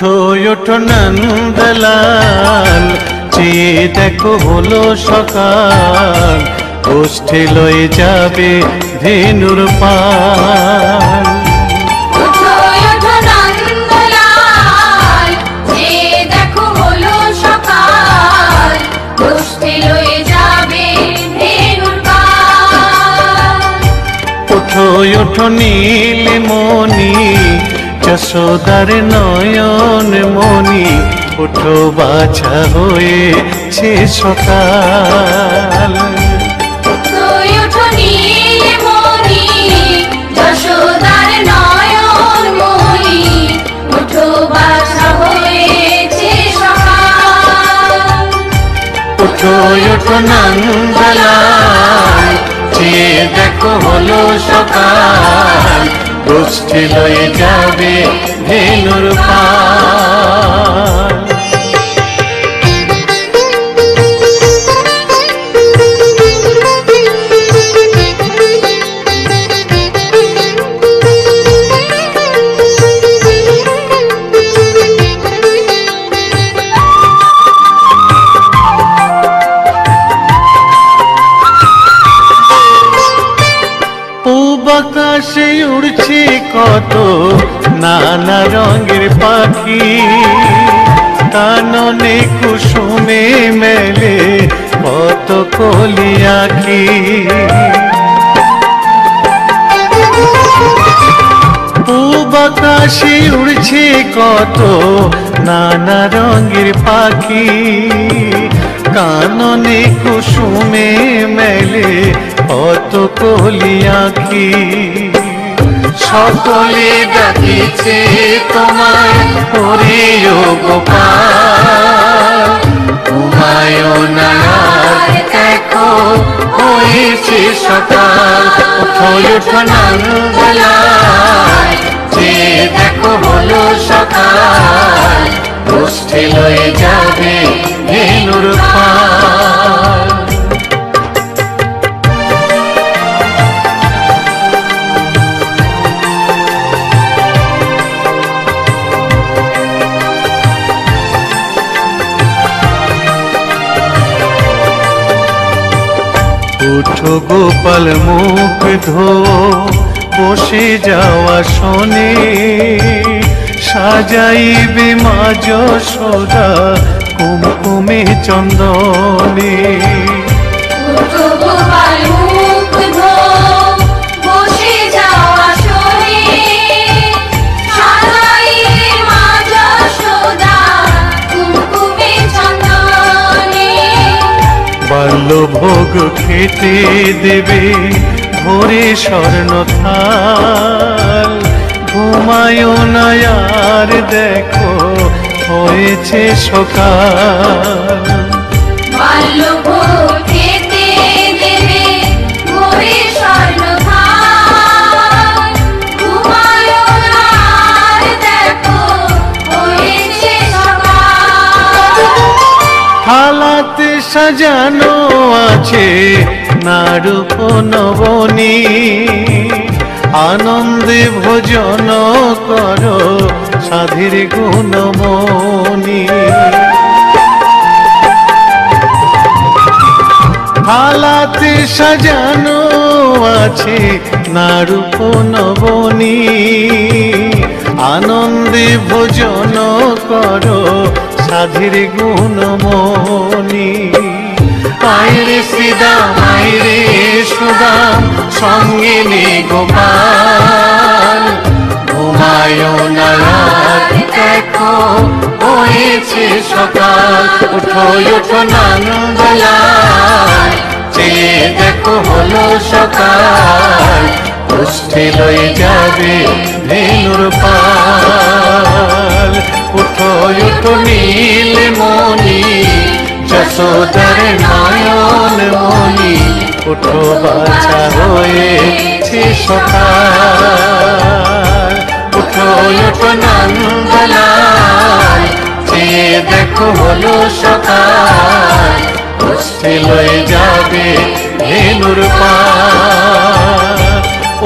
উঠো ওঠো নন্দলাল, চেয়ে দেখো হলো সকাল, গোষ্ঠী লয়ে যাবে ধেনুর পাল। উঠো ওঠো নীলমণি, যশোদার নয়ন মণি, উঠো বাছা হয়েছে সকাল। উঠো ওঠো নন্দলাল, চেয়ে দেখো হলো সকাল, গোষ্ঠী লয়ে যাবে ধেনুর পাল। আকাশে উড়ছে কত নানা রঙের পাখি, কাননে কুসুমে মেলে কত কলি আঁখি। পূব আকাশে উড়ছে কত নানা রঙের পাখি, কাননে কুসুমে মেলে কত কলি আঁখি। সকলে ডাকিছে তোমায় ওরে ও গোপাল, ঘুমায়ও না দেখো হয়েছে সকাল। উঠো ওঠো নন্দলাল, চেয়ে দেখো হলো সকাল, গোষ্ঠী লয়ে যাবে ধেনুর পাল। উঠো গোপাল মুখ ধো, বসে যাওয়া শোনে, সাজাইবে মা যশোদা কুমকুমে চন্দনে। বাল্যভোগ খেতে দেবে ভোরে স্বর্ণ থাল, ঘুমায়ও না আর দেখো হয়েছে সকাল। বাল্যভোগ খেতে দেবে ভোরে স্বর্ণ থাল, ঘুমায়ও না আর দেখো হয়েছে সকাল। থালাতে সাজানো আছে নারূপ নবনী, আনন্দে ভোজন করো সাধীর গুণমণি। থালাতে সাজানো আছে নারূপ নবনী, আনন্দে ভোজন করো সাধীর গুণমণি। আইরে শ্রীদাম আইরে সুদাম, সঙ্গে নে গোপাল, ঘুমায়ও না দেখো হয়েছে সকাল। উঠো ওঠো নন্দলাল, চেয়ে দেখো হলো সকাল, গোষ্ঠী লয়ে যাবে ধেনুর পাল। উঠো ওঠো নীলমণি, যশোদার নয়ন মণি, উঠো বাছা হয়েছে সকাল। উঠো ওঠো নন্দলাল, চেয়ে দেখো হলো সকাল, গোষ্ঠী লয়ে যাবে ধেনুর পাল।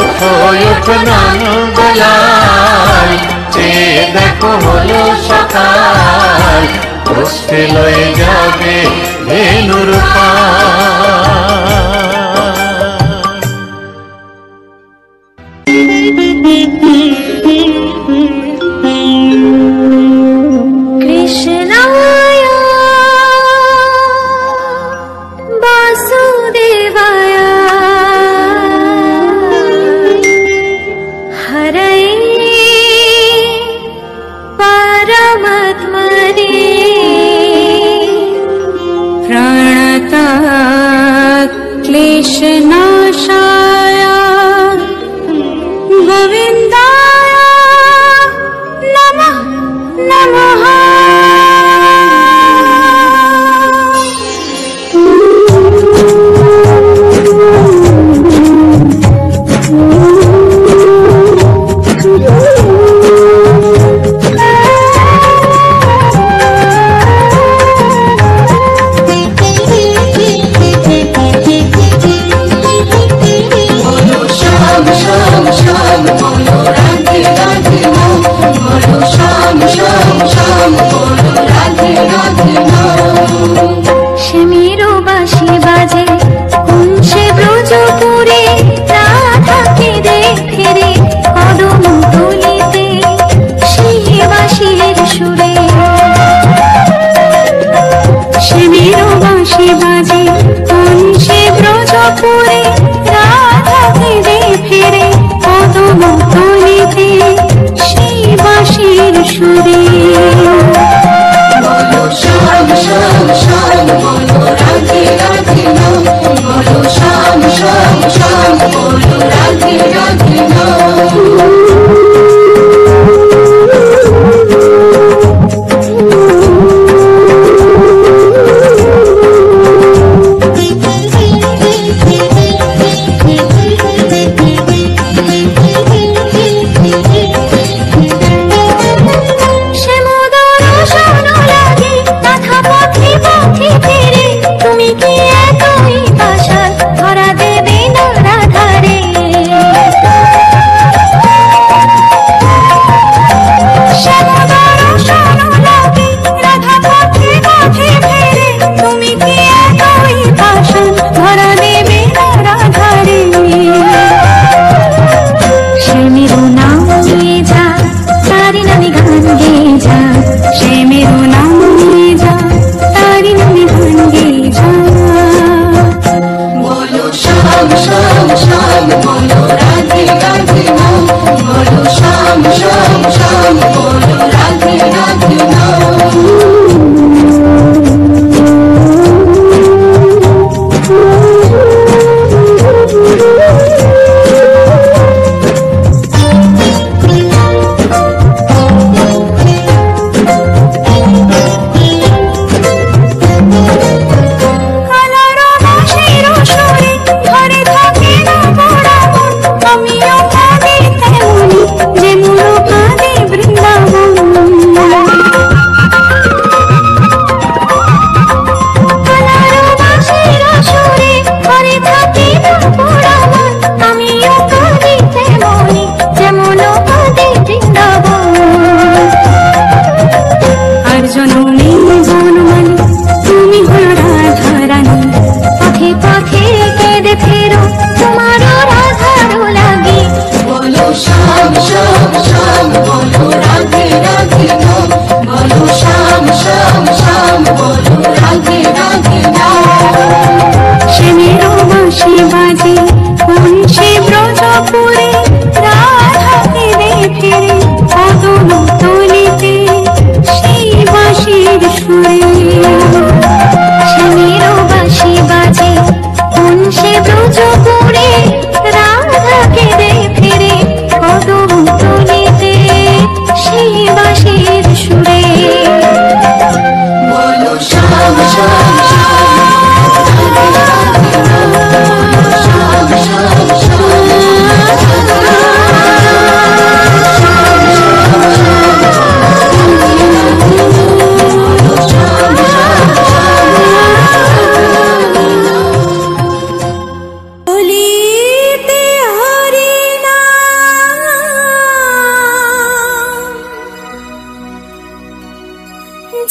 উঠো ওঠো নন্দলাল, চেয়ে দেখো হলো সকাল, কষ্টে লয়ে যাবে ধেনুর পাল। কৃষ্ণায় বাসুদেবায় হরয়ে পরমাত্মনে প্রণতায়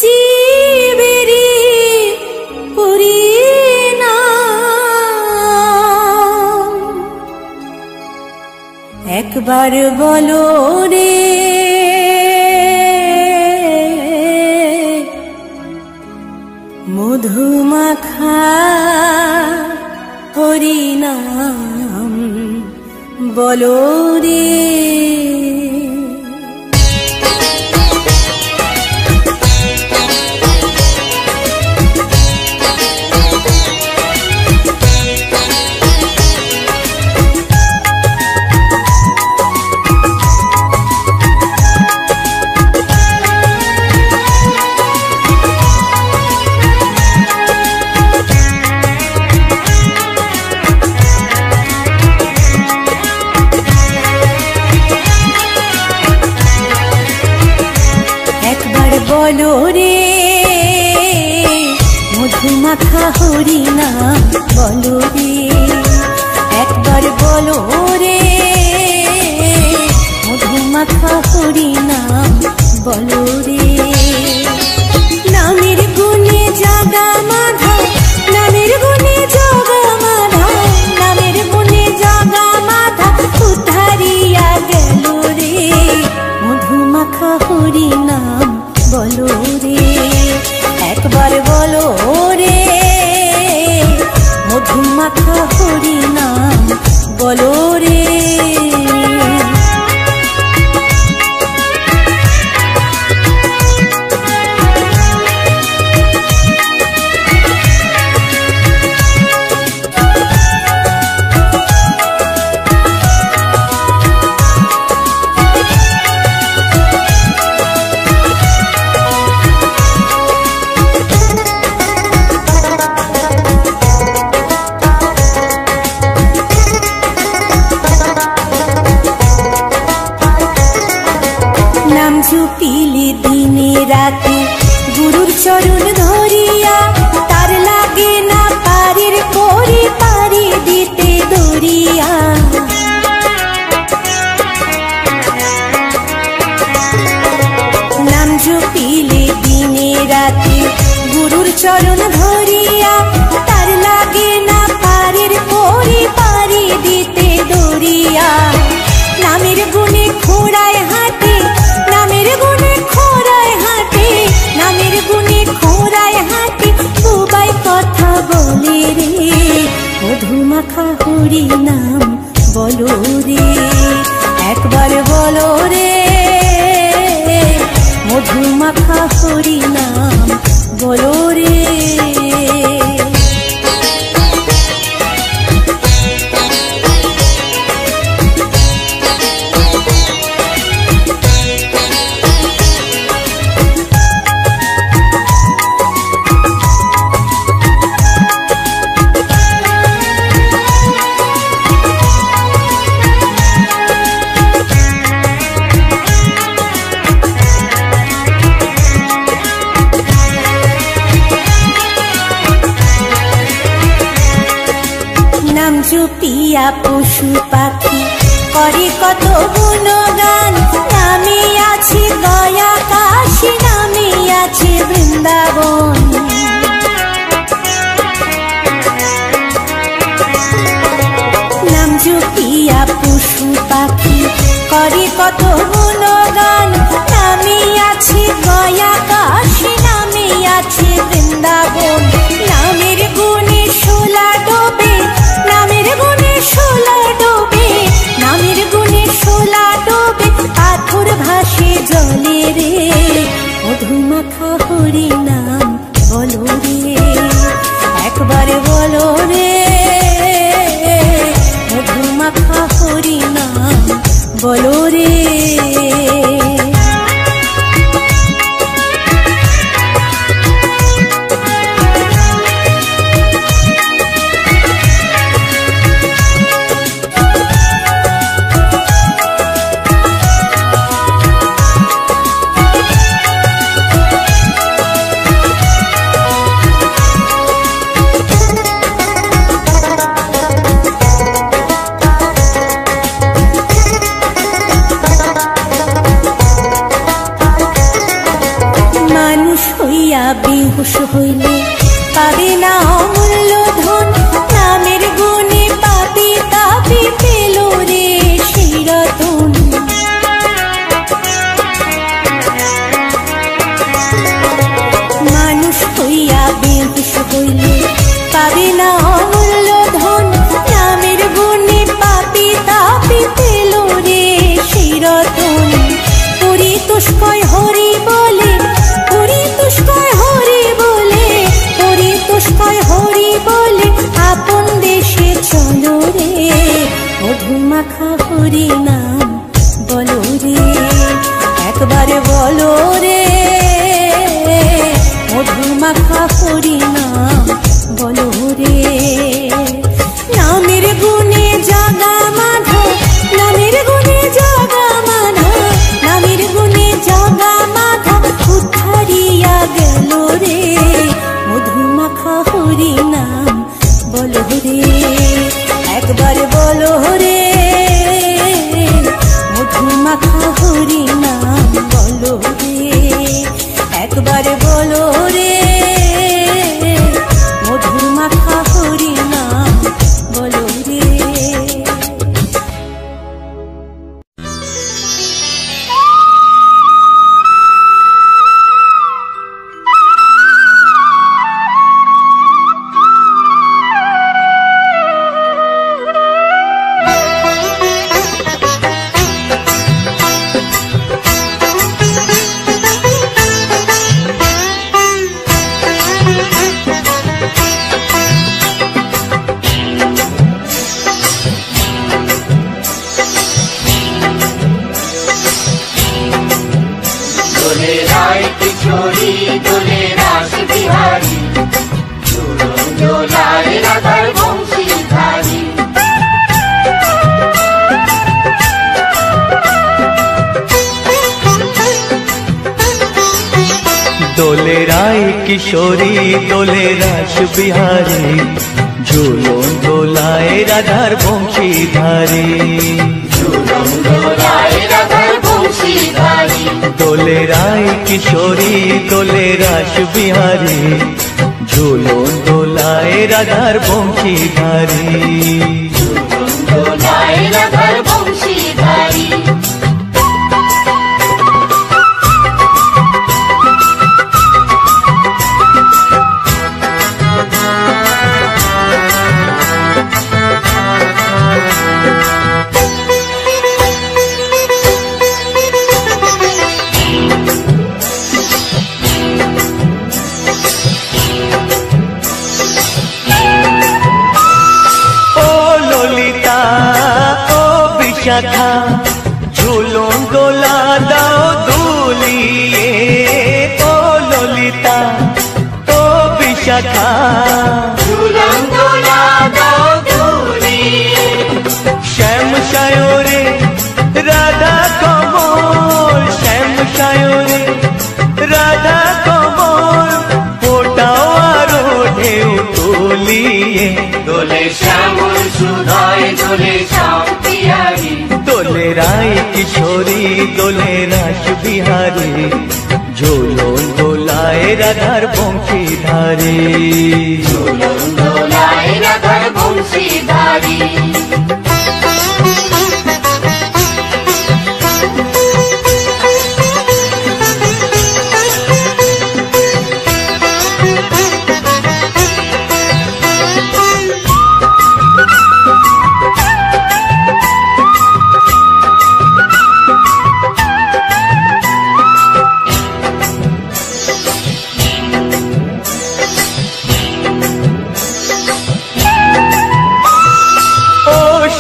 জীবেরি পরিণাম একবার বলো রে মধুমাখা হরিনাম বলো রে। বলো রে মধুমাখা হরিনাম বলো রে একবার বলো রে মধুমাখা হরিনাম বলো রে। নামের গুণে জাগা মাধা নামের গুণে জাগা মাধা নামের গুণে জাগা মাধা উদ্ধারিয়া গেল রে মধুমাখা হরিনাম বলো রে একবার বলো রে মধুমাখা হরিনাম বলো রে। জুপিলে দিনে রাতে গুরুর চরণ ধরিয়া তার লাগে না পারের করে পারি দিতে দরিয়া। নাম জুপিলে দিনে রাতে গুরুর চরণ ধরিয়া তার লাগে না পারের করে পারি দিতে দরিয়া। নামের গুণে খোড়ায় হাতে নামের গুণে খোড়ায় হাতে নামের গুণে খোড়ায় হাতে সবাই কথা বলে রে মধুমাখা হরিনাম বলো রে একবার বলো রে মধুমাখা হরিনাম বলো রে। জুপিয়া পশু পাখি করে কত গুণগান নামে আছে গয়া কাশী নামে আছে বৃন্দাবন। নাম জুপিয়া পশু পাখি করে কত গুণগান নামে আছে গয়া কাশী নামে আছে বৃন্দাবন। নামের গুণে শোলা ডোবে নামের গুণে শোলা ডোবে নামের গুণে শোলা ডোবে পাথর ভাসে জলে রে মধুমাখা হরিনাম বলো রে একবার বলো রে মধুমাখা হরিনাম বলো রে। মানুষ হইয়া বেহুশ হইলে পাবে না অমূল্য ধন, নামের গুণে পাপি তাপি পেল রে সেই রতন। মানুষ হইয়া বেহুশ হইলে পাবে না অমূল্য ধন, নামের গুণে পাপি তাপি পেল রে সেই রতন। পরিতুষ্কয় হরি বলে, পরিতুষ্কয় হরি বলে, পরিতুষ্কয় হরি বলে আপন দেশে চলো রে। মধুমাখা হরি নাম বলো রে, একবার বলো রে। মধুমাখা হরি নাম বলো রে। নামের গুণে জাগা মাধব, নামের গুণে জাগা মাধব, নামের গুণে জাগা মাধব উদ্ধারিয়া গেল রে। মধুমাখা হরি নাম বলো রে, একবার বলো রে। মধুমাখা হরি নাম বলো রে, একবার বলো রে। মধুমাখা হরি নাম বলো রে। দোলে রায় কিশোরী দোলে রাস বিহারী, দোলায় রাধার বংশীধারী। দোলে রায় কিশোরী দোলে রাস বিহারী, ঝুলন দোলায় রাধার বংশীধারী। ঝুলন দোলায় রাধার বংশীধারী। দোলে রায় কিশোরী দোলে রাস বিহারী, ঝুলন দোলায় রাধার বংশীধারী। ঝুলন দোলায় রাধার বংশীধারী। শাখা ঝুলন দোলা দাও দুলিয়ে, ও ললিতা ও বিশাখা। ঝুলন দোলা দাও দুলিয়ে, শ্যাম সায়রে রাধা কমল, শ্যাম সায়রে রাধা কমল, ফোটাও আরো ঢেউ তুলিয়ে। দোলে শ্যামল সুধায় দোলে শ্যাম বিহারী। দোলে রায় কিশোরী দোলে রাস বিহারী, ঝুলন দোলায় রাধার বংশীধারী। ঝুলন দোলায় রাধার বংশীধারী।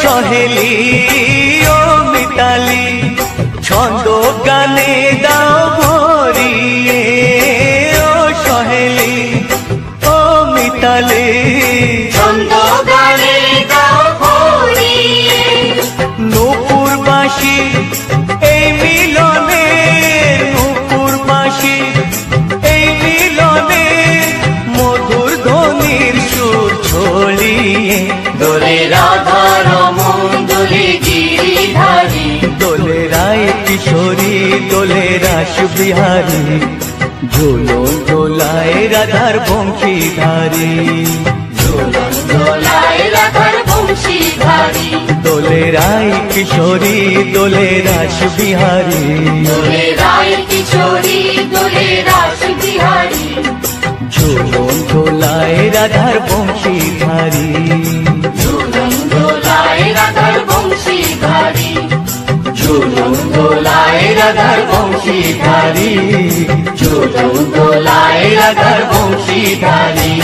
সহেলি ও মিতালি ছন্দ গানে দাও ভরিয়ে, ও সহেলি ও মিতালি ছন্দ গানে দাও ভরিয়ে। নূপুর বাঁশি এই মিলনে, নূপুর বাঁশি এই মিলনে, মধুর ধ্বনির সুর ছড়িয়ে। দোলে রাধা রমন দোলে গিরিধারী। দোলে রায় কিশোরী দোলে রাস বিহারী, ঝুলন দোলায় রাধার বংশীধারী ঝুলন দোলায় রাধার বংশীধারী দোলে রায় কিশোরী দোলে রাস বিহারী দোলে রায় কিশোরী দোলে রাস বিহারী ঝুলন দোলায় রাধার বংশীধারী ঝুলন দোলায় রাধার বংশীধারী ঝুলন দোলায় রাধার বংশীধারী ঝুলন দোলায় রাধার বংশীধারী